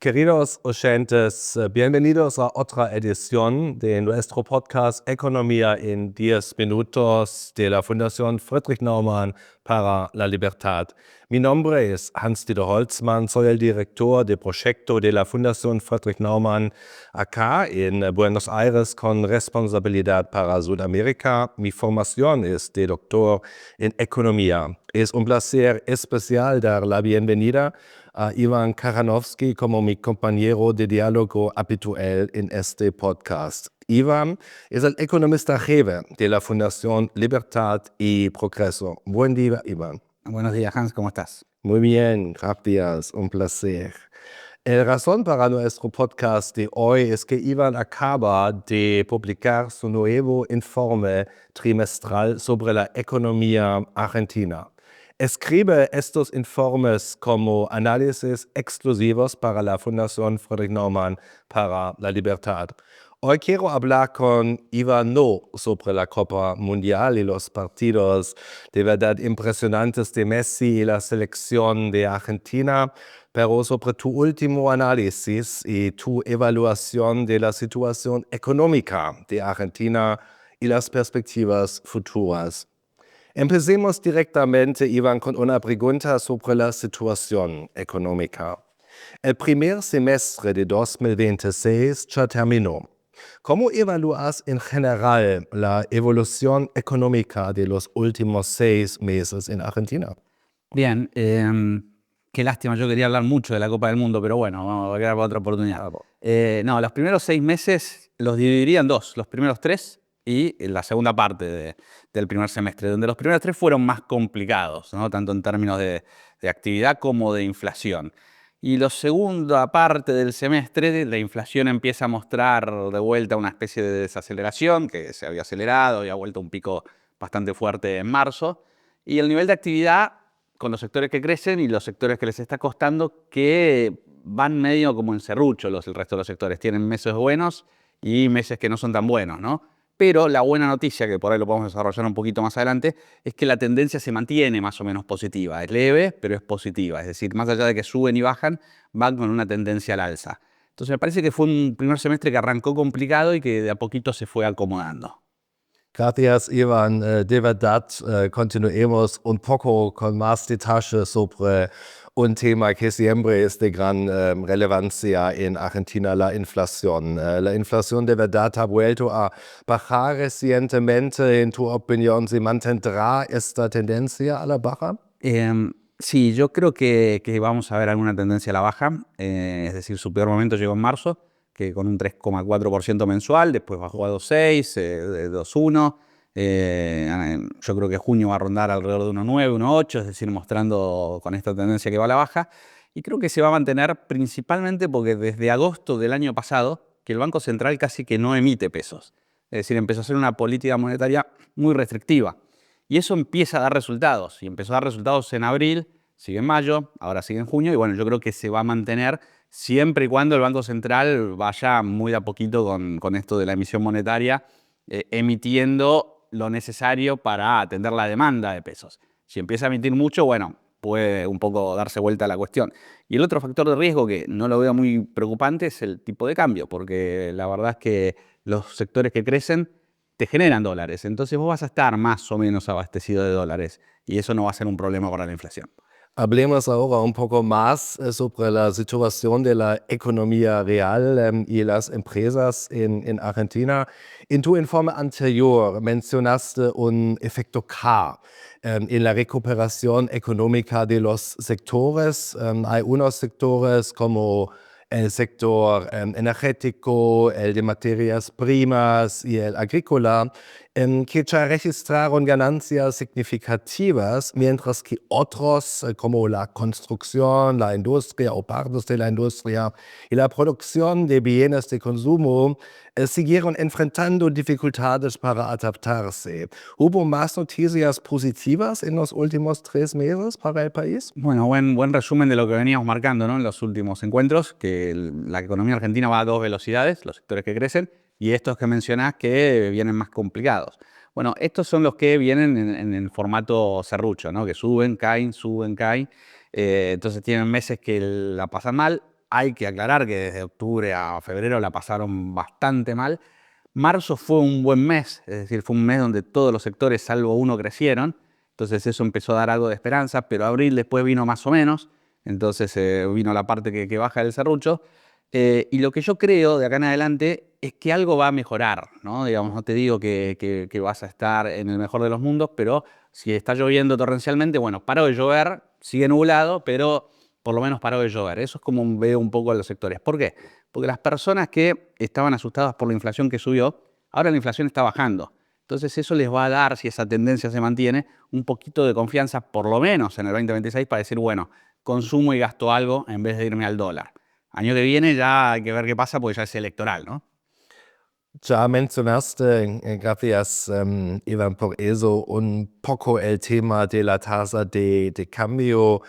Queridos oyentes, bienvenidos a otra edición de nuestro podcast Economía en 10 minutos de la Fundación Friedrich Naumann para la Libertad. Mi nombre es Hans-Dieter Holzmann, soy el director de proyecto de la Fundación Friedrich Naumann acá en Buenos Aires con responsabilidad para Sudamérica. Mi formación es de doctor en economía. Es un placer especial dar la bienvenida a Ivan Karanovsky como mi compañero de diálogo habitual en este podcast. Ivan es el economista jefe de la Fundación Libertad y Progreso. Buen día, Ivan. Buenos días, Hans, ¿cómo estás? Muy bien, gracias, un placer. La razón para nuestro podcast de hoy es que Ivan acaba de publicar su nuevo informe trimestral sobre la economía argentina. Escribe estos informes como análisis exclusivos para la Fundación Friedrich Naumann para la Libertad. Hoy quiero hablar con Ivan no sobre la Copa Mundial y los partidos de verdad impresionantes de Messi y la selección de Argentina, pero sobre tu último análisis y tu evaluación de la situación económica de Argentina y las perspectivas futuras. Empecemos directamente, Ivan, con una pregunta sobre la situación económica. El primer semestre de 2026 ya terminó. ¿Cómo evalúas en general la evolución económica de los últimos 6 meses en Argentina? Bien, qué lástima, yo quería hablar mucho de la Copa del Mundo, pero bueno, vamos a quedar para otra oportunidad. Los primeros 6 meses los dividiría en dos, los primeros 3 y la segunda parte del primer semestre, donde los primeros 3 fueron más complicados, ¿no? Tanto en términos de actividad como de inflación. Y la segunda parte del semestre, la inflación empieza a mostrar de vuelta una especie de desaceleración, que se había acelerado, había vuelto a un pico bastante fuerte en marzo, y el nivel de actividad con los sectores que crecen y los sectores que les está costando, que van medio como en serrucho el resto de los sectores. Tienen meses buenos y meses que no son tan buenos, ¿no? Pero la buena noticia, que por ahí lo podemos desarrollar un poquito más adelante, es que la tendencia se mantiene más o menos positiva. Es leve, pero es positiva. Es decir, más allá de que suben y bajan, van con una tendencia al alza. Entonces me parece que fue un primer semestre que arrancó complicado y que de a poquito se fue acomodando. Gracias, Ivan. De verdad, continuemos un poco con más detalle sobre un tema que siempre es de gran relevancia en Argentina, la inflación. La inflación de verdad ha vuelto a bajar recientemente. En tu opinión, ¿se mantendrá esta tendencia a la baja? Sí, yo creo que vamos a ver alguna tendencia a la baja. Es decir, su peor momento llegó en marzo, que con un 3,4% mensual, después bajó a 2,6, 2,1. Yo creo que junio va a rondar alrededor de 1,9, 1,8, es decir, mostrando con esta tendencia que va a la baja. Y creo que se va a mantener principalmente porque desde agosto del año pasado, que el Banco Central casi que no emite pesos. Es decir, empezó a hacer una política monetaria muy restrictiva. Y eso empieza a dar resultados. Y empezó a dar resultados en abril, sigue en mayo, ahora sigue en junio. Y bueno, yo creo que se va a mantener siempre y cuando el Banco Central vaya muy de a poquito con esto de la emisión monetaria, emitiendo lo necesario para atender la demanda de pesos. Si empieza a emitir mucho, bueno, puede un poco darse vuelta a la cuestión. Y el otro factor de riesgo que no lo veo muy preocupante es el tipo de cambio, porque la verdad es que los sectores que crecen te generan dólares. Entonces vos vas a estar más o menos abastecido de dólares y eso no va a ser un problema para la inflación. Hablemos ahora un poco más sobre la situación de la economía real y las empresas en Argentina. En tu informe anterior mencionaste un efecto K en la recuperación económica de los sectores. Hay unos sectores como el sector energético, el de materias primas y el agrícola, que ya registraron ganancias significativas, mientras que otros, como la construcción, la industria o partes de la industria y la producción de bienes de consumo, siguieron enfrentando dificultades para adaptarse. ¿Hubo más noticias positivas en los últimos 3 meses para el país? Bueno, buen resumen de lo que veníamos marcando, ¿no?, en los últimos encuentros, que la economía argentina va a 2 velocidades, los sectores que crecen, y estos que mencionás que vienen más complicados. Bueno, estos son los que vienen en el formato serrucho, ¿no?, que suben, caen, entonces tienen meses que la pasan mal, hay que aclarar que desde octubre a febrero la pasaron bastante mal. Marzo fue un buen mes, es decir, fue un mes donde todos los sectores, salvo uno, crecieron. Entonces eso empezó a dar algo de esperanza, pero abril después vino más o menos. Entonces vino la parte que baja del serrucho. Y lo que yo creo de acá en adelante es que algo va a mejorar, ¿no? Digamos, no te digo que vas a estar en el mejor de los mundos, pero si está lloviendo torrencialmente, bueno, paró de llover, sigue nublado, pero por lo menos paró de llover. Eso es como veo un poco a los sectores. ¿Por qué? Porque las personas que estaban asustadas por la inflación que subió, ahora la inflación está bajando. Entonces eso les va a dar, si esa tendencia se mantiene, un poquito de confianza, por lo menos en el 2026, para decir, bueno, consumo y gasto algo en vez de irme al dólar. Año que viene ya hay que ver qué pasa porque ya es electoral, ¿no? Ya mencionaste, gracias, Iván, por eso, un poco el tema de la tasa de cambio.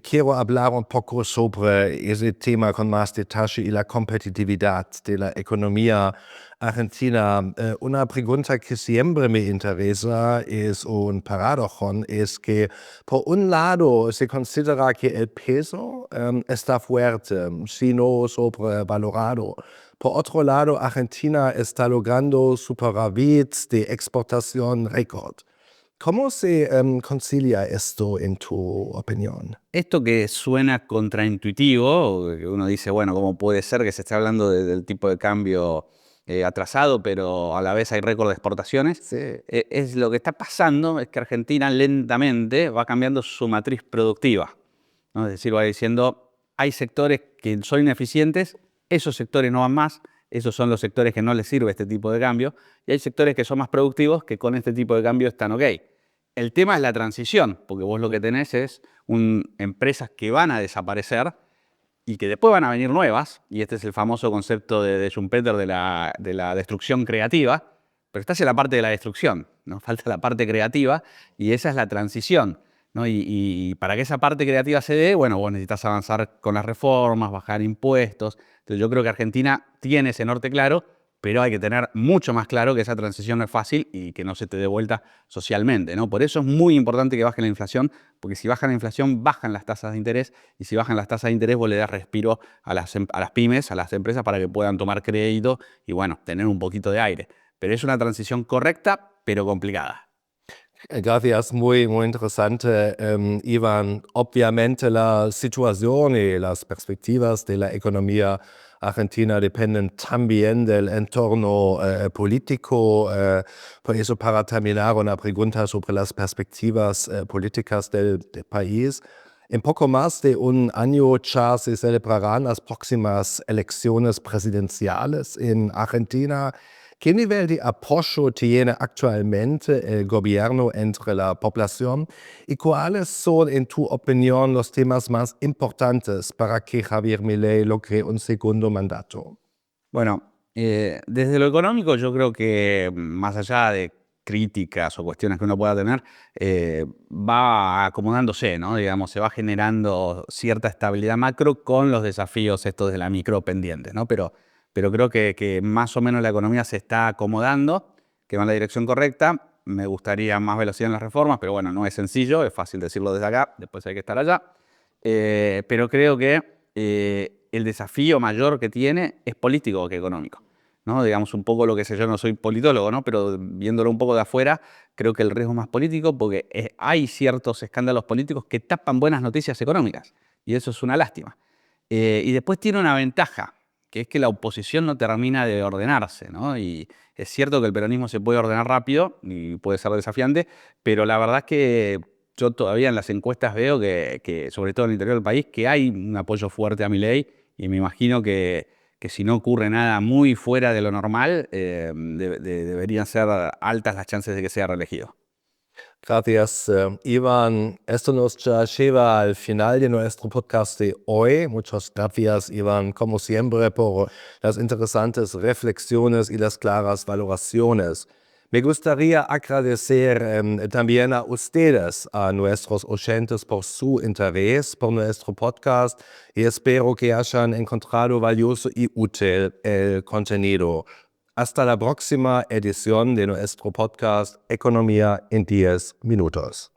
Quiero hablar un poco sobre ese tema con más detalle y la competitividad de la economía argentina. Una pregunta que siempre me interesa es un paradojo, es que por un lado se considera que el peso está fuerte, sino sobrevalorado. Por otro lado, Argentina está logrando superávit de exportación récord. ¿Cómo se concilia esto en tu opinión? Esto que suena contraintuitivo, que uno dice, bueno, ¿cómo puede ser que se esté hablando del tipo de cambio atrasado, pero a la vez hay récord de exportaciones? Sí. Es lo que está pasando, es que Argentina lentamente va cambiando su matriz productiva, ¿no? Es decir, va diciendo, hay sectores que son ineficientes, esos sectores no van más, esos son los sectores que no les sirve este tipo de cambio, y hay sectores que son más productivos que con este tipo de cambio están ok. El tema es la transición, porque vos lo que tenés es empresas que van a desaparecer y que después van a venir nuevas, y este es el famoso concepto de Schumpeter de la destrucción creativa, pero estás en la parte de la destrucción, ¿no? Falta la parte creativa y esa es la transición, ¿no? Y para que esa parte creativa se dé, bueno, vos necesitas avanzar con las reformas, bajar impuestos. Entonces yo creo que Argentina tiene ese norte claro, pero hay que tener mucho más claro que esa transición no es fácil y que no se te dé vuelta socialmente, ¿no? Por eso es muy importante que baje la inflación, porque si baja la inflación, bajan las tasas de interés, y si bajan las tasas de interés, vos le das respiro a las pymes, a las empresas, para que puedan tomar crédito y, bueno, tener un poquito de aire. Pero es una transición correcta, pero complicada. Gracias, muy, muy interesante, Iván. Obviamente la situación y las perspectivas de la economía argentina dependen también del entorno político. Por eso, para terminar, una pregunta sobre las perspectivas políticas del país. En poco más de un año ya se celebrarán las próximas elecciones presidenciales en Argentina. ¿Qué nivel de apoyo tiene actualmente el gobierno entre la población y cuáles son, en tu opinión, los temas más importantes para que Javier Milei logre un segundo mandato? Bueno, desde lo económico yo creo que más allá de críticas o cuestiones que uno pueda tener, va acomodándose, ¿no? Digamos, se va generando cierta estabilidad macro con los desafíos estos de la micro pendientes, ¿no? Pero creo que más o menos la economía se está acomodando, que va en la dirección correcta. Me gustaría más velocidad en las reformas, pero bueno, no es sencillo, es fácil decirlo desde acá, después hay que estar allá. Pero creo que el desafío mayor que tiene es político que económico, ¿no? Digamos un poco lo que sé, yo no soy politólogo, ¿no? Pero viéndolo un poco de afuera, creo que el riesgo es más político porque hay ciertos escándalos políticos que tapan buenas noticias económicas y eso es una lástima. Y después tiene una ventaja, que es que la oposición no termina de ordenarse, ¿no? Y es cierto que el peronismo se puede ordenar rápido y puede ser desafiante, pero la verdad es que yo todavía en las encuestas veo que sobre todo en el interior del país, que hay un apoyo fuerte a Milei y me imagino que si no ocurre nada muy fuera de lo normal, deberían ser altas las chances de que sea reelegido. Gracias, Iván. Esto nos ya lleva al final de nuestro podcast de hoy. Muchas gracias, Iván, como siempre, por las interesantes reflexiones y las claras valoraciones. Me gustaría agradecer también a ustedes, a nuestros oyentes, por su interés por nuestro podcast y espero que hayan encontrado valioso y útil el contenido. Hasta la próxima edición de nuestro podcast Economía en 10 minutos.